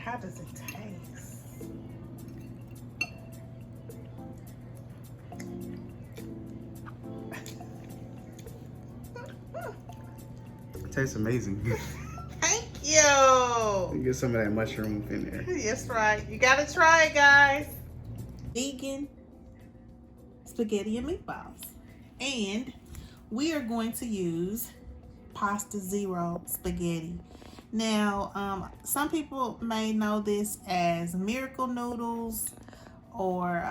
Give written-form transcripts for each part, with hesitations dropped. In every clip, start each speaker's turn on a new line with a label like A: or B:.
A: How does it taste?
B: It tastes amazing.
A: Thank you.
B: Get some of that mushroom in there.
A: That's right. You gotta try it, guys. Vegan spaghetti and meatballs. And we are going to use pasta zero spaghetti. Now, some people may know this as miracle noodles or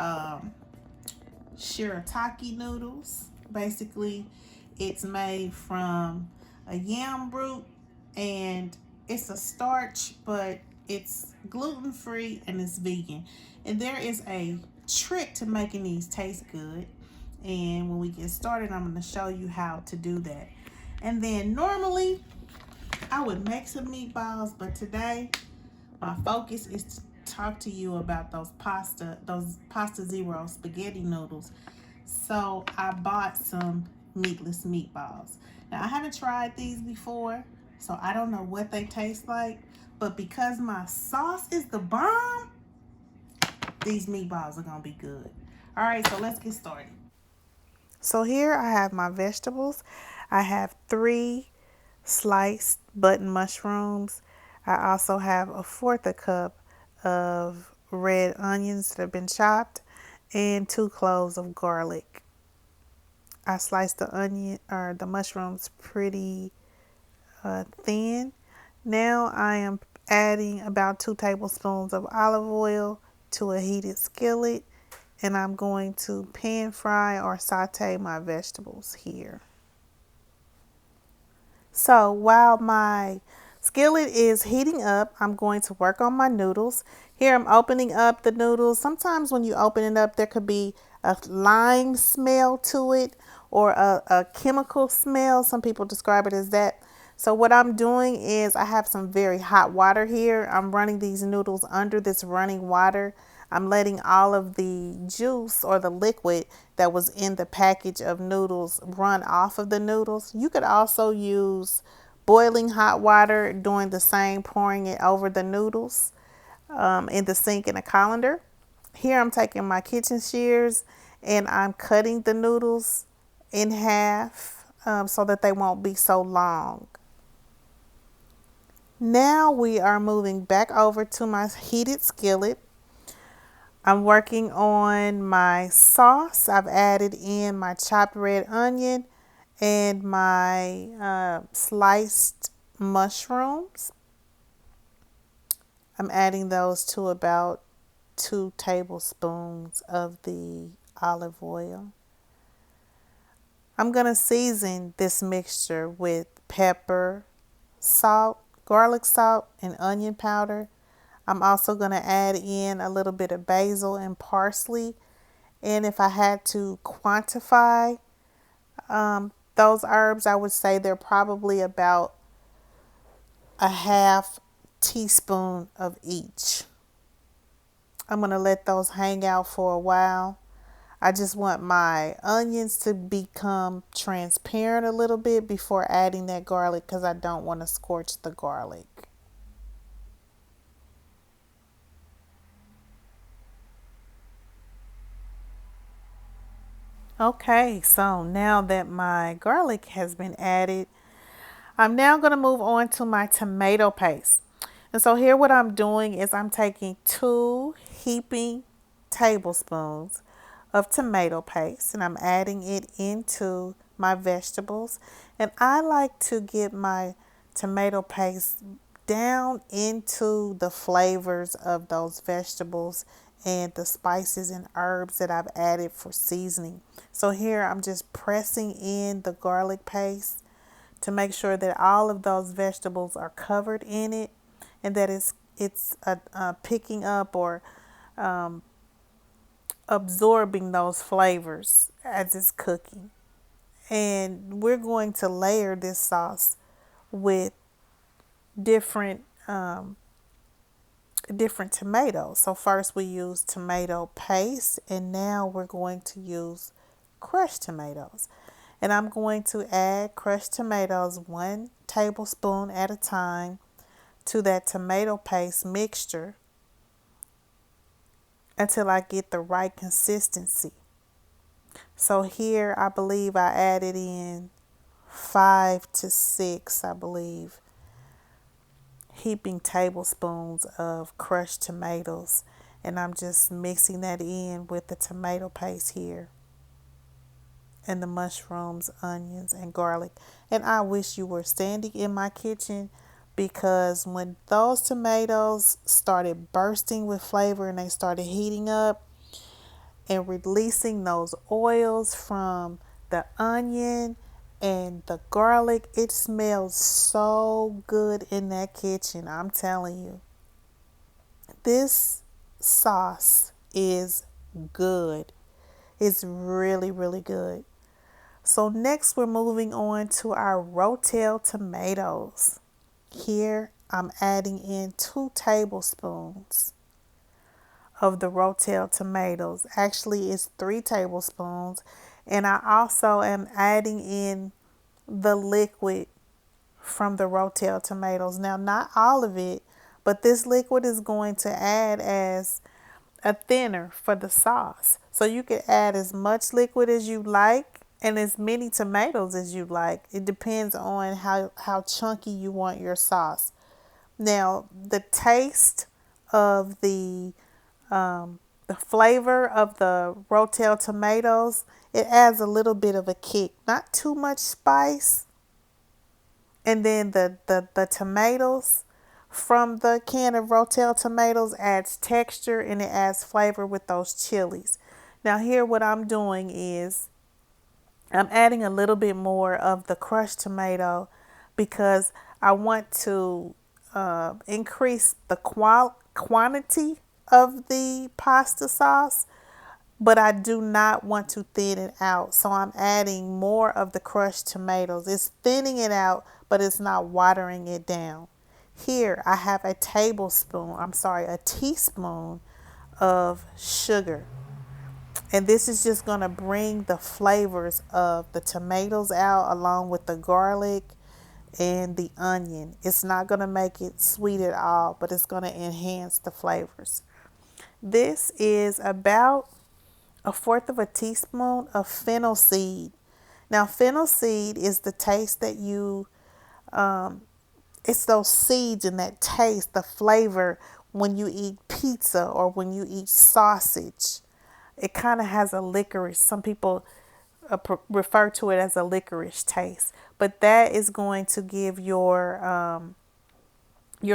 A: shirataki noodles. Basically, it's made from a yam root and it's a starch, but it's gluten free and it's vegan. And there is a trick to making these taste good. And when we get started, I'm going to show you how to do that. And then normally I would make some meatballs, but today my focus is to talk to you about those pasta zero spaghetti noodles. So I bought some meatless meatballs. Now I haven't tried these before, so I don't know what they taste like. But because my sauce is the bomb, these meatballs are gonna be good. All right, so let's get started. So here I have my vegetables. I have 3 sliced button mushrooms. I also have a fourth a cup of red onions that have been chopped and 2 cloves of garlic. I sliced the onion or the mushrooms pretty thin. Now I am adding about 2 tablespoons of olive oil to a heated skillet, and I'm going to pan fry or saute my vegetables here. So while my skillet is heating up, I'm going to work on my noodles. Here I'm opening up the noodles. Sometimes when you open it up, there could be a lime smell to it or a chemical smell. Some people describe it as that. So what I'm doing is I have some very hot water here. I'm running these noodles under this running water. I'm letting all of the juice or the liquid that was in the package of noodles run off of the noodles. You could also use boiling hot water, doing the same, pouring it over the noodles in the sink in a colander. Here I'm taking my kitchen shears and I'm cutting the noodles in half so that they won't be so long. Now we are moving back over to my heated skillet. I'm working on my sauce. I've added in my chopped red onion and my sliced mushrooms. I'm adding those to about 2 tablespoons of the olive oil. I'm going to season this mixture with pepper, salt, garlic salt, and onion powder. I'm also going to add in a little bit of basil and parsley. And if I had to quantify those herbs, I would say they're probably about a half teaspoon of each. I'm going to let those hang out for a while. I just want my onions to become transparent a little bit before adding that garlic because I don't want to scorch the garlic. Okay, so now that my garlic has been added, I'm now going to move on to my tomato paste. And so here what I'm doing is I'm taking 2 heaping tablespoons of tomato paste and I'm adding it into my vegetables. And I like to get my tomato paste down into the flavors of those vegetables and the spices and herbs that I've added for seasoning. So here I'm just pressing in the garlic paste to make sure that all of those vegetables are covered in it and that it's picking up or absorbing those flavors as it's cooking. And we're going to layer this sauce with different different tomatoes. So first we use tomato paste and now we're going to use crushed tomatoes. And I'm going to add crushed tomatoes 1 tablespoon at a time to that tomato paste mixture until I get the right consistency. So here I believe I added in 5 to 6, I believe, heaping tablespoons of crushed tomatoes. And I'm just mixing that in with the tomato paste here and the mushrooms, onions, and garlic. And I wish you were standing in my kitchen, because when those tomatoes started bursting with flavor and they started heating up and releasing those oils from the onion and the garlic, it smells so good in that kitchen. I'm telling you, this sauce is good. It's really, really good. So next we're moving on to our Rotel tomatoes. Here I'm adding in 2 tablespoons of the Rotel tomatoes. Actually, it's 3 tablespoons. And I also am adding in the liquid from the Rotel tomatoes. Now, not all of it, but this liquid is going to add as a thinner for the sauce. So you can add as much liquid as you like and as many tomatoes as you like. It depends on how chunky you want your sauce. Now, the taste of the flavor of the Rotel tomatoes, it adds a little bit of a kick. Not too much spice. And then the tomatoes from the can of Rotel tomatoes adds texture and it adds flavor with those chilies. Now here what I'm doing is I'm adding a little bit more of the crushed tomato because I want to increase the quantity of the pasta sauce, but I do not want to thin it out. So I'm adding more of the crushed tomatoes. It's thinning it out, but it's not watering it down. Here I have a teaspoon of sugar. And this is just going to bring the flavors of the tomatoes out along with the garlic and the onion. It's not going to make it sweet at all, but it's going to enhance the flavors. This is about 1/4 of a teaspoon of fennel seed. Now, fennel seed is the taste that it's those seeds and that taste, the flavor when you eat pizza or when you eat sausage. It kind of has a licorice. Some people refer to it as a licorice taste, but that is going to give your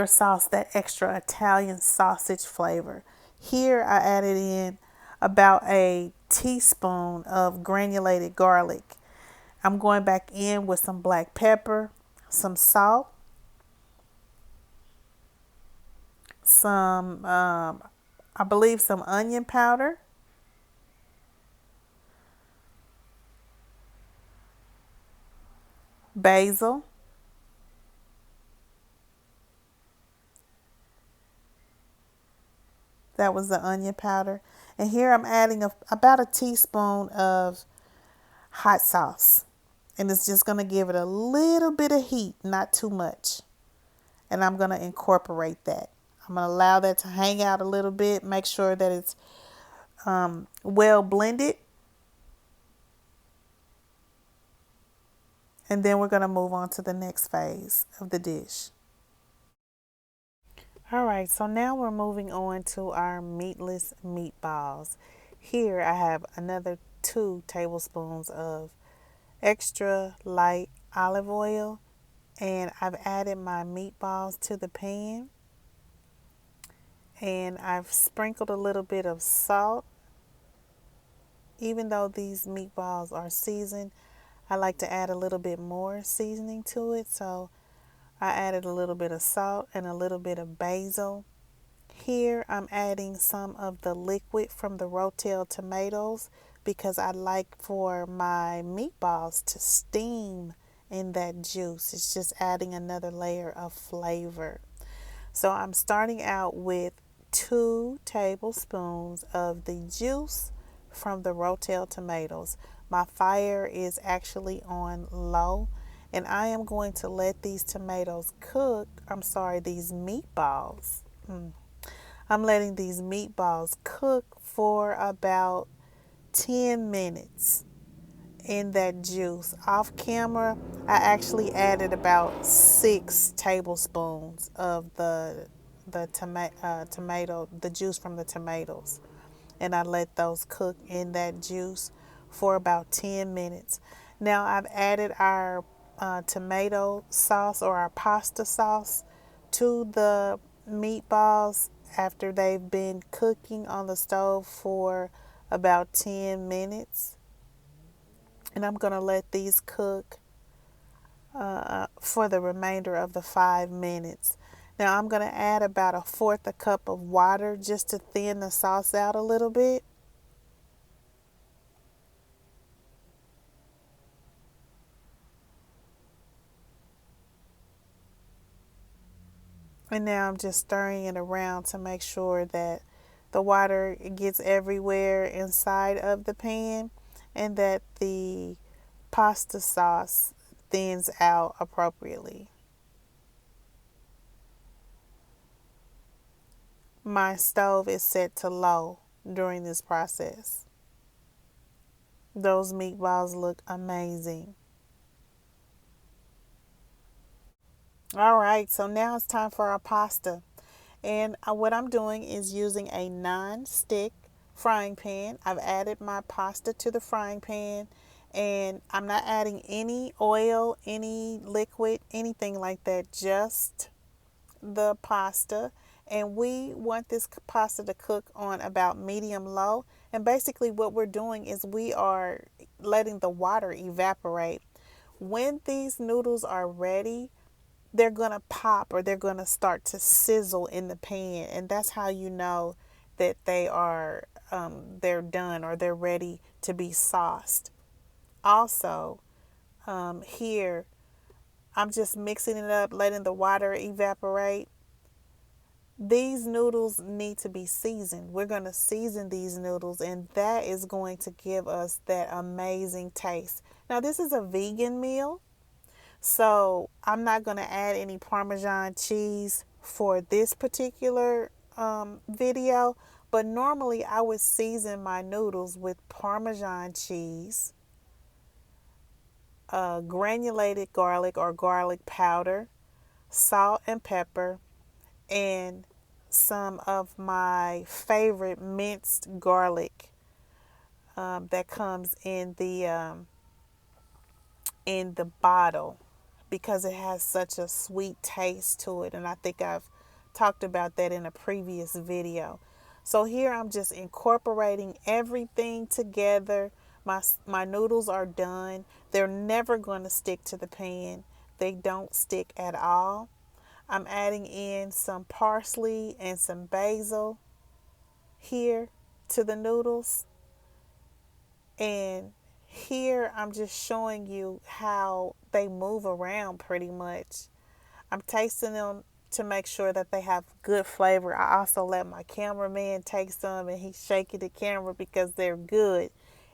A: sauce that extra Italian sausage flavor. Here I added in about a teaspoon of granulated garlic. I'm going back in with some black pepper, some salt, some I believe some onion powder, basil, that was the onion powder. And here I'm adding about a teaspoon of hot sauce. And it's just going to give it a little bit of heat, not too much. And I'm going to incorporate that. I'm going to allow that to hang out a little bit. Make sure that it's well blended. And then we're going to move on to the next phase of the dish. All right, so now we're moving on to our meatless meatballs. Here I have another 2 tablespoons of extra light olive oil, and I've added my meatballs to the pan, and I've sprinkled a little bit of salt. Even though these meatballs are seasoned, I like to add a little bit more seasoning to it, so I added a little bit of salt and a little bit of basil. Here I'm adding some of the liquid from the Rotel tomatoes because I like for my meatballs to steam in that juice. It's just adding another layer of flavor. So I'm starting out with 2 tablespoons of the juice from the Rotel tomatoes. My fire is actually on low, And I am going to let these tomatoes cook. I'm sorry, these meatballs. I'm letting these meatballs cook for about 10 minutes in that juice. Off camera, I actually added about 6 tablespoons of the juice from the tomatoes, and I let those cook in that juice for about 10 minutes. Now I've added our tomato sauce or our pasta sauce to the meatballs after they've been cooking on the stove for about 10 minutes. And I'm going to let these cook for the remainder of the 5 minutes. Now I'm going to add about a fourth a cup of water just to thin the sauce out a little bit. And now I'm just stirring it around to make sure that the water gets everywhere inside of the pan and that the pasta sauce thins out appropriately. My stove is set to low during this process. Those meatballs look amazing. All right, so now it's time for our pasta. And what I'm doing is using a non-stick frying pan. I've added my pasta to the frying pan, and I'm not adding any oil, any liquid, anything like that, just the pasta. And we want this pasta to cook on about medium low. And basically what we're doing is we are letting the water evaporate. When these noodles are ready, they're going to pop or they're going to start to sizzle in the pan. And that's how you know that they're done or they're ready to be sauced. Also, here, I'm just mixing it up, letting the water evaporate. These noodles need to be seasoned. We're going to season these noodles, and that is going to give us that amazing taste. Now, this is a vegan meal, so I'm not going to add any Parmesan cheese for this particular video, but normally I would season my noodles with Parmesan cheese, granulated garlic or garlic powder, salt and pepper, and some of my favorite minced garlic that comes in the bottle because it has such a sweet taste to it. And I think I've talked about that in a previous video. So here I'm just incorporating everything together. My noodles are done. They're never going to stick to the pan. They don't stick at all. I'm adding in some parsley and some basil here to the noodles. And here I'm just showing you how they move around pretty much. I'm tasting them to make sure that they have good flavor. I also let my cameraman take some and he's shaking the camera because they're good.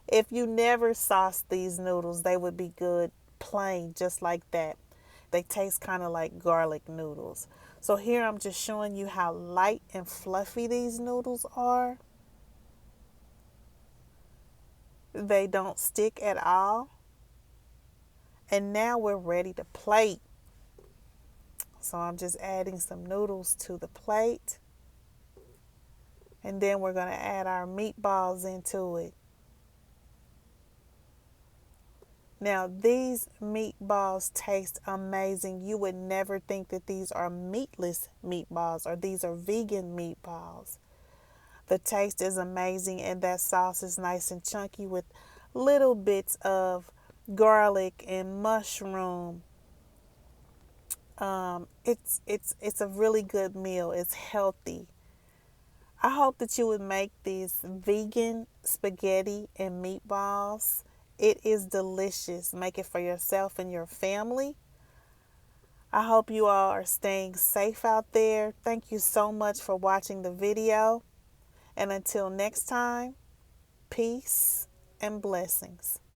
A: If you never sauce these noodles, they would be good plain just like that. They taste kind of like garlic noodles. So here I'm just showing you how light and fluffy these noodles are. They don't stick at all. And now we're ready to plate. So I'm just adding some noodles to the plate. And then we're going to add our meatballs into it. Now, these meatballs taste amazing. You would never think that these are meatless meatballs or these are vegan meatballs. The taste is amazing, and that sauce is nice and chunky with little bits of garlic and mushroom. It's a really good meal. It's healthy. I hope that you would make these vegan spaghetti and meatballs. It is delicious. Make it for yourself and your family. I hope you all are staying safe out there. Thank you so much for watching the video. And until next time, peace and blessings.